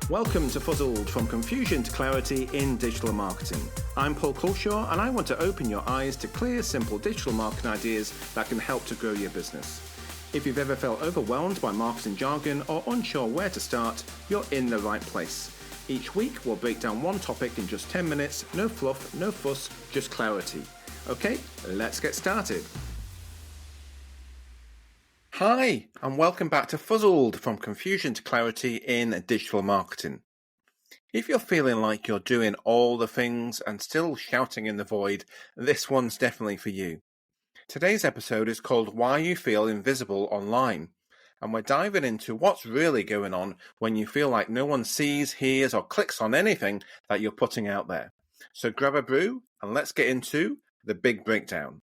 Welcome to Fuzzled, from confusion to clarity in digital marketing. I'm Paul Culshaw, and I want to open your eyes to clear, simple digital marketing ideas that can help to grow your business. If you've ever felt overwhelmed by marketing jargon or unsure where to start, you're in the right place. Each week, we'll break down one topic in just 10 minutes, no fluff, no fuss, just clarity. Okay, let's get started. Hi, and welcome back to Fuzzled, from confusion to clarity in digital marketing. If you're feeling like you're doing all the things and still shouting in the void, this one's definitely for you. Today's episode is called Why You Feel Invisible Online, and we're diving into what's really going on when you feel like no one sees, hears, or clicks on anything that you're putting out there. So grab a brew and let's get into the big breakdown.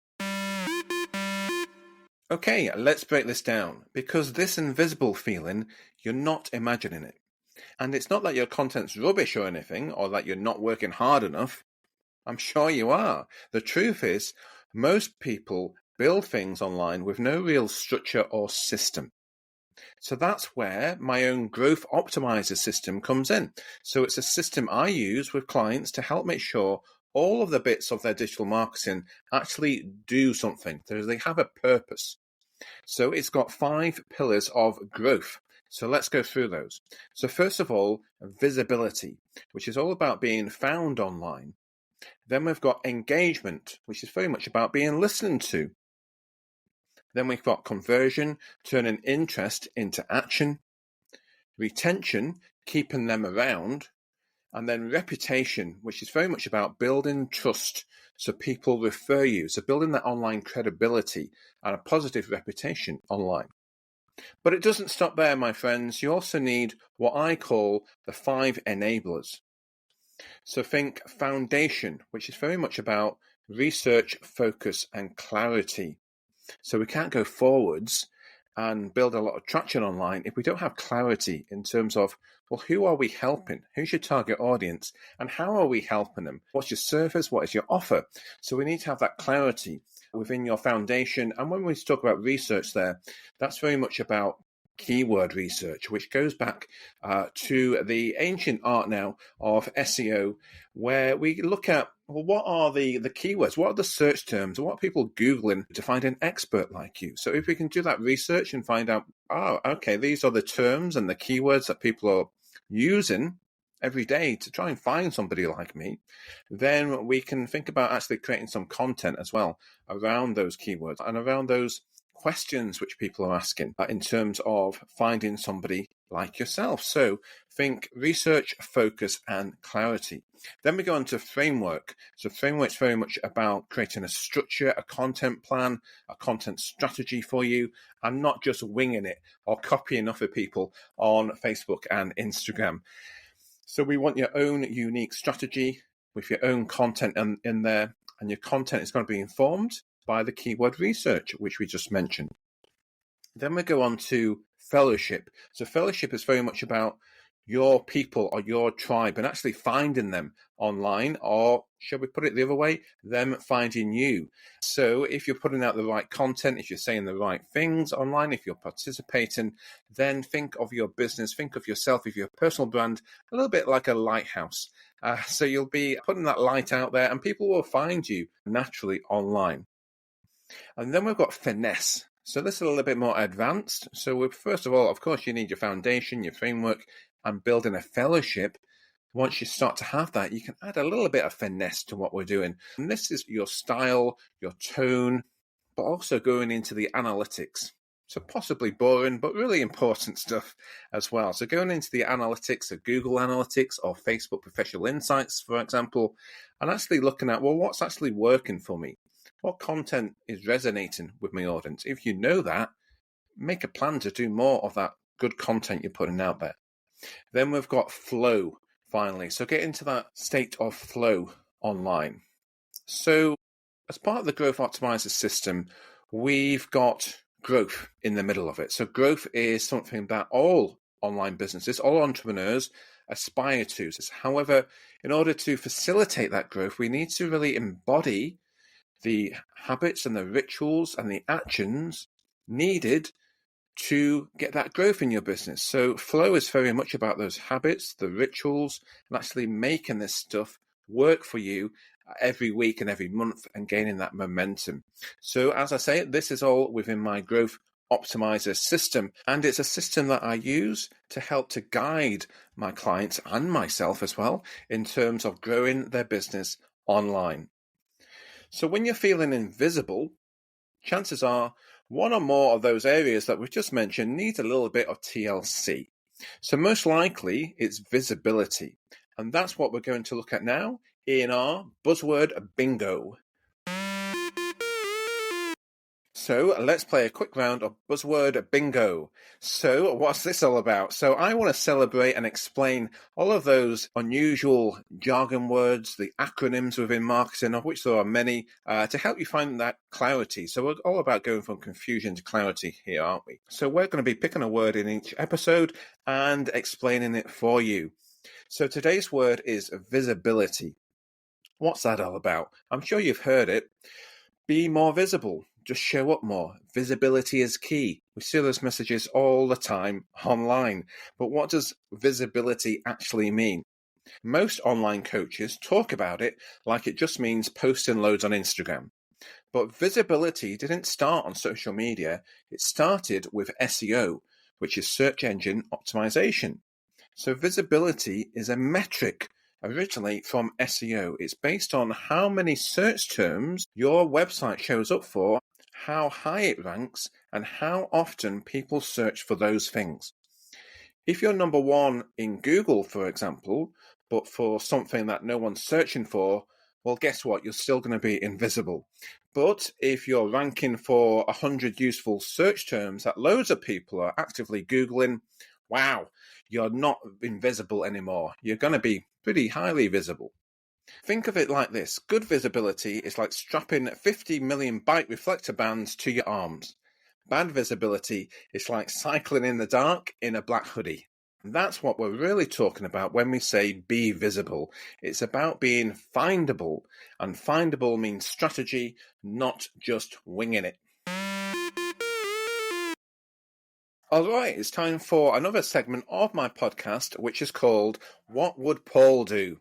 Okay, let's break this down, because this invisible feeling, you're not imagining it. And it's not that your content's rubbish or anything, or that you're not working hard enough. I'm sure you are. The truth is, most people build things online with no real structure or system. So that's where my own growth optimizer system comes in. So it's a system I use with clients to help make sure all of the bits of their digital marketing actually do something. They have a purpose. So it's got 5 pillars of growth. So let's go through those. So first of all, visibility, which is all about being found online. Then we've got engagement, which is very much about being listened to. Then we've got conversion, turning interest into action. Retention, keeping them around. And then reputation, which is very much about building trust so people refer you. So building that online credibility and a positive reputation online. But it doesn't stop there, my friends. You also need what I call the 5 enablers. So think foundation, which is very much about research, focus, and clarity. So we can't go forwards and build a lot of traction online if we don't have clarity in terms of, well, who are we helping? Who's your target audience? And how are we helping them? What's your service? What is your offer? So we need to have that clarity within your foundation. And when we talk about research there, that's very much about keyword research, which goes back to the ancient art now of SEO, where we look at, well, what are the keywords? What are the search terms? What are people Googling to find an expert like you? So if we can do that research and find out, okay, these are the terms and the keywords that people are using every day to try and find somebody like me, then we can think about actually creating some content as well around those keywords and around those questions which people are asking in terms of finding somebody like yourself. So think research, focus, and clarity. Then we go on to framework. So framework's very much about creating a structure, a content plan, a content strategy for you, and not just winging it or copying other people on Facebook and Instagram. So we want your own unique strategy with your own content in there, and your content is going to be informed by the keyword research, which we just mentioned. Then we go on to fellowship. So fellowship is very much about your people or your tribe and actually finding them online, or shall we put it the other way, them finding you. So if you're putting out the right content, if you're saying the right things online, if you're participating, then think of your business, think of yourself, if you're a personal brand, a little bit like a lighthouse. So you'll be putting that light out there and people will find you naturally online. And then we've got finesse. So this is a little bit more advanced. So first of all, of course, you need your foundation, your framework, and building a fellowship. Once you start to have that, you can add a little bit of finesse to what we're doing. And this is your style, your tone, but also going into the analytics. So possibly boring, but really important stuff as well. So going into the analytics of Google Analytics or Facebook Professional Insights, for example, and actually looking at, well, what's actually working for me? What content is resonating with my audience? If you know that, make a plan to do more of that good content you're putting out there. Then we've got flow, finally. So get into that state of flow online. So as part of the Growth Optimizer system, we've got growth in the middle of it. So growth is something that all online businesses, all entrepreneurs aspire to. However, in order to facilitate that growth, we need to really embody the habits and the rituals and the actions needed to get that growth in your business. So flow is very much about those habits, the rituals, and actually making this stuff work for you every week and every month and gaining that momentum. So as I say, this is all within my growth optimizer system, and it's a system that I use to help to guide my clients and myself as well in terms of growing their business online. So when you're feeling invisible, chances are one or more of those areas that we've just mentioned need a little bit of TLC. So most likely it's visibility. And that's what we're going to look at now in our buzzword bingo. So let's play a quick round of buzzword bingo. So what's this all about? So I want to celebrate and explain all of those unusual jargon words, the acronyms within marketing, of which there are many, to help you find that clarity. So we're all about going from confusion to clarity here, aren't we? So we're going to be picking a word in each episode and explaining it for you. So today's word is visibility. What's that all about? I'm sure you've heard it. Be more visible. Just show up more. Visibility is key. We see those messages all the time online. But what does visibility actually mean? Most online coaches talk about it like it just means posting loads on Instagram. But visibility didn't start on social media. It started with SEO, which is search engine optimization. So visibility is a metric originally from SEO. It's based on how many search terms your website shows up for, how high it ranks, and how often people search for those things. If you're number one in Google, for example, but for something that no one's searching for, well, guess what? You're still going to be invisible. But if you're ranking for 100 useful search terms that loads of people are actively Googling, wow, you're not invisible anymore. You're going to be pretty highly visible. Think of it like this. Good visibility is like strapping 50 million bike reflector bands to your arms. Bad visibility is like cycling in the dark in a black hoodie. And that's what we're really talking about when we say be visible. It's about being findable, and findable means strategy, not just winging it. All right, it's time for another segment of my podcast, which is called What Would Paul Do?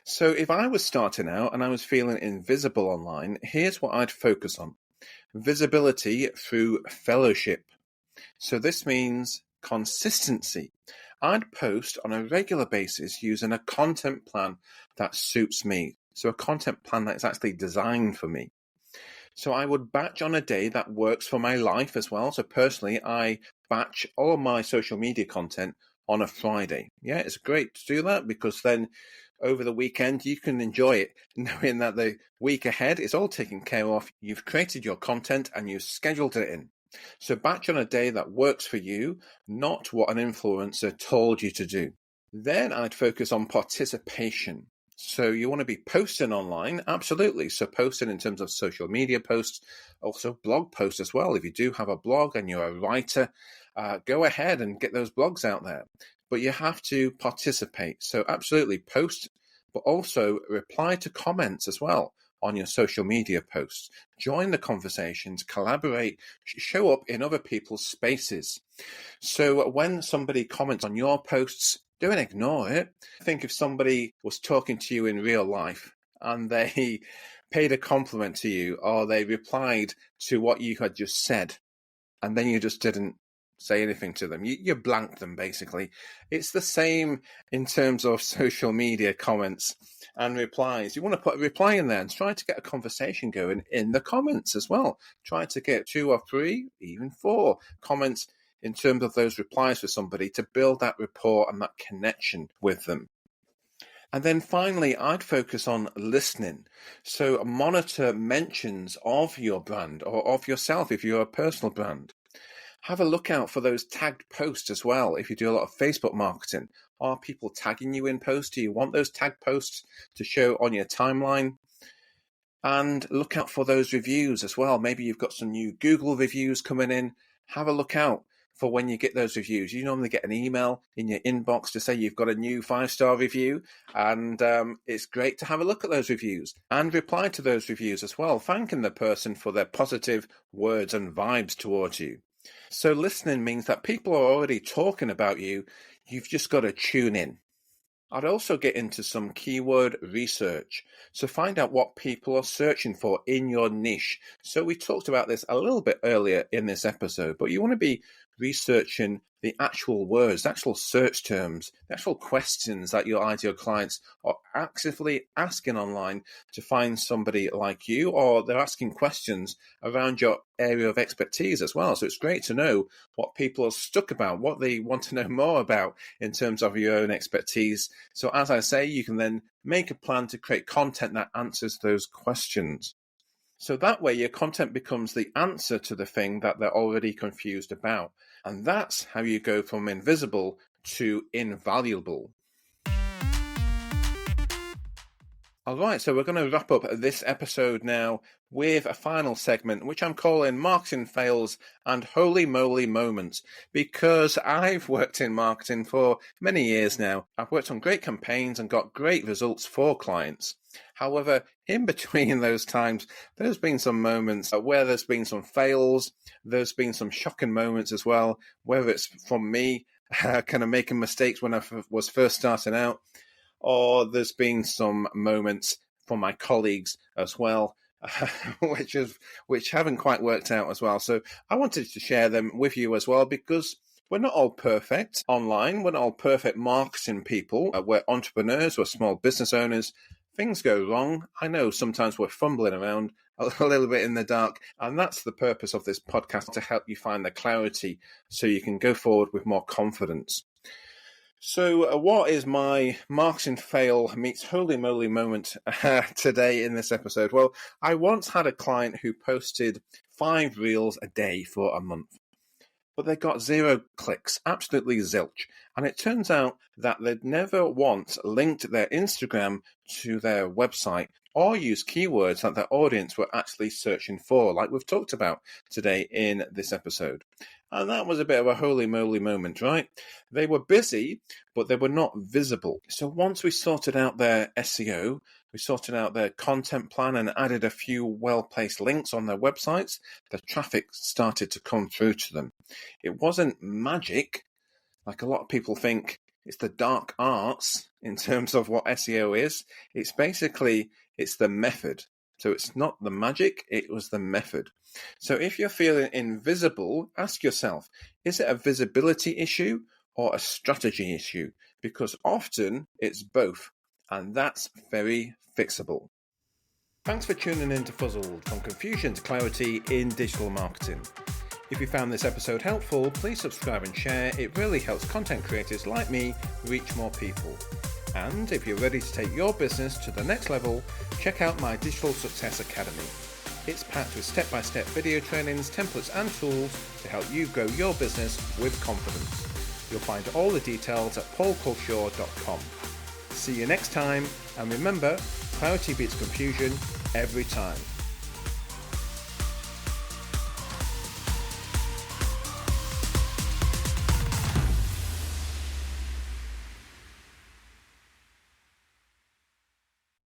So if I was starting out and I was feeling invisible online, here's what I'd focus on. Visibility through fellowship. So this means consistency. I'd post on a regular basis using a content plan that suits me. So a content plan that's actually designed for me. So I would batch on a day that works for my life as well. So personally, I batch all of my social media content on a Friday. Yeah, it's great to do that because then over the weekend you can enjoy it knowing that the week ahead is all taken care of. You've created your content and you've scheduled it in. So batch on a day that works for you, not what an influencer told you to do. Then I'd focus on participation. So you want to be posting online? Absolutely. So posting in terms of social media posts, also blog posts as well. If you do have a blog and you're a writer, go ahead and get those blogs out there. But you have to participate. So absolutely post, but also reply to comments as well on your social media posts. Join the conversations, collaborate, show up in other people's spaces. So when somebody comments on your posts, don't ignore it. Think if somebody was talking to you in real life and they paid a compliment to you or they replied to what you had just said and then you just didn't say anything to them. You blanked them, basically. It's the same in terms of social media comments and replies. You want to put a reply in there and try to get a conversation going in the comments as well. Try to get 2 or 3, even 4 comments in terms of those replies for somebody to build that rapport and that connection with them. And then finally, I'd focus on listening. So monitor mentions of your brand or of yourself if you're a personal brand. Have a look out for those tagged posts as well. If you do a lot of Facebook marketing, are people tagging you in posts? Do you want those tagged posts to show on your timeline? And look out for those reviews as well. Maybe you've got some new Google reviews coming in. Have a look out for when you get those reviews. You normally get an email in your inbox to say you've got a new 5-star review, and it's great to have a look at those reviews and reply to those reviews as well, thanking the person for their positive words and vibes towards you. So listening means that people are already talking about you. You've just got to tune in. I'd also get into some keyword research. So find out what people are searching for in your niche. So we talked about this a little bit earlier in this episode, but you want to be researching the actual words, the actual search terms, the actual questions that your ideal clients are actively asking online to find somebody like you, or they're asking questions around your area of expertise as well. So it's great to know what people are stuck about, what they want to know more about in terms of your own expertise. So as I say, you can then make a plan to create content that answers those questions. So that way your content becomes the answer to the thing that they're already confused about. And that's how you go from invisible to invaluable. All right, so we're going to wrap up this episode now with a final segment, which I'm calling Marketing Fails and Holy Moly Moments, because I've worked in marketing for many years now. I've worked on great campaigns and got great results for clients. However, in between those times, there's been some moments where there's been some fails. There's been some shocking moments as well, whether it's from me kind of making mistakes when I was first starting out, or there's been some moments from my colleagues as well, which haven't quite worked out as well. So I wanted to share them with you as well, because we're not all perfect online. We're not all perfect marketing people. We're entrepreneurs. We're small business owners. Things go wrong. I know sometimes we're fumbling around a little bit in the dark, and that's the purpose of this podcast, to help you find the clarity so you can go forward with more confidence. So what is my marketing fail meets holy moly moment today in this episode? Well, I once had a client who posted 5 reels a day for a month, but they got 0 clicks, absolutely zilch. And it turns out that they'd never once linked their Instagram to their website or used keywords that their audience were actually searching for, like we've talked about today in this episode. And that was a bit of a holy moly moment, right? They were busy, but they were not visible. So once we sorted out their SEO, we sorted out their content plan and added a few well-placed links on their websites, the traffic started to come through to them. It wasn't magic, like a lot of people think it's the dark arts in terms of what SEO is. It's the method. So it's not the magic, it was the method. So if you're feeling invisible, ask yourself, is it a visibility issue or a strategy issue? Because often it's both, and that's very fixable. Thanks for tuning in to Fuzzled, from confusion to clarity in digital marketing. If you found this episode helpful, please subscribe and share. It really helps content creators like me reach more people. And if you're ready to take your business to the next level, check out my Digital Success Academy. It's packed with step-by-step video trainings, templates and tools to help you grow your business with confidence. You'll find all the details at paulculshaw.com. See you next time, and remember, clarity beats confusion every time.